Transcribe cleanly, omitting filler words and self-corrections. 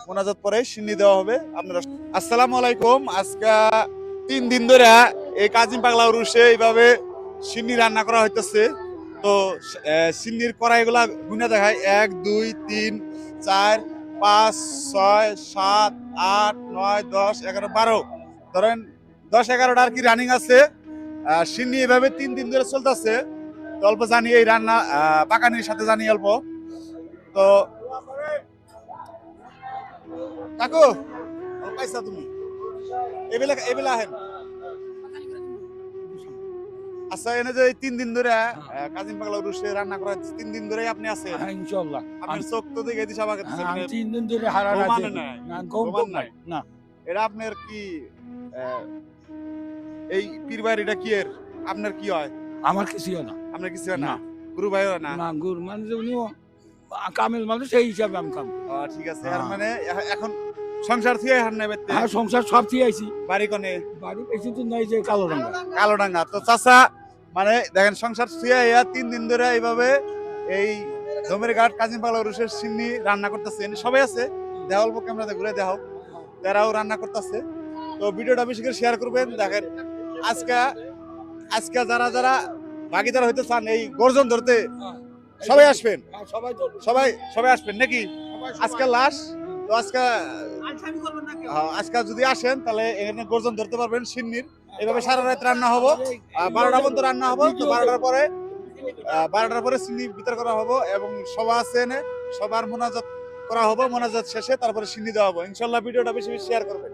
মোনাজাত পরে সিন্নি দেওয়া হবে আপনারা। আসসালামু আলাইকুম। আজকে 3 দিন ধরে এই কাজিম পাগলা উরুষে এইভাবে সিন্নি রান্না করা হইতেছে। তো সিন্নির কড়াইগুলা গুনে দেখায় 1 2 3 4 5 6 7 8 9 10 11 12 ধরেন 10-11টা আর কি রানিং আছে। সিন্নি এভাবে 3 দিন ধরে চলতেছে। তো অল্প জানি এই রান্না পাকানির সাথে জানি অল্প। তো কাকু পাইছা তুমি এবেলা আহেন। আচ্ছা এনে যে 3 দিন ধরে কাজিম পাগলা উরুষে রান্না করা হচ্ছে 3 দিন ধরে আপনি আছেন? হ্যাঁ ইনশাআল্লাহ। আপনার চোখ তো দেখে দিশা পাকে আমি 3 দিন ধরে হারা রাতে ঘুমানো নাই। না ঘুম ঘুমান নাই না। এটা আপনার কি এই পীর বাড়িটা কি এর আপনার কি হয়? আমার কিছু না। আপনার কিছু হয় না? না। গুরু ভাইও না? না গুর মানে উনিও কামেল মানুষ সেই হিসাবে আমি কাম। ঠিক আছে। আর হ্যাঁ। মানে এখন সংসার থেকে হার নেবে হ্যাঁ সংসার সব ঠিক আইছি। বাড়ি কোনে? বাড়ি বেশি তো নাই যে কালোরঙ্গা। কালোডাঙ্গা। তো চাচা মানে দেখেন সংসার ছুঁয়ে 3 দিন ধরে এইভাবে এই জমের ঘাট কাজিম পাগলা উরুষের সিন্নি রান্না করতেছেন। সবাই আছে দেহ অল্প ক্যামেরাতে ঘুরে দেহ তারাও রান্না করতেছে। তো ভিডিওটা বেশি করে শেয়ার করবেন। দেখেন আজকে আজকে যারা যারা ভাগিদার হইতে চান এই গর্জন ধরতে সবাই আসবেন। সবাই তো সবাই আসবেন নাকি? আজকে লাশ তো আজকে যদি আসেন তাহলে এখানে গর্জন ধরতে পারবেন সিন্নির। এইভাবে সারা রাত রান্না হবো। 12টা পর্যন্ত রান্না হবো। তো 12টার পরে সিন্নি বিতরণ করা হবো এবং সভা আছে এনে সবার মোনাজাত করা হবো। মোনাজাত শেষে তারপরে সিন্নি দেওয়া হবো। ইনশাল্লাহ ভিডিওটা বেশি বেশি শেয়ার করবেন।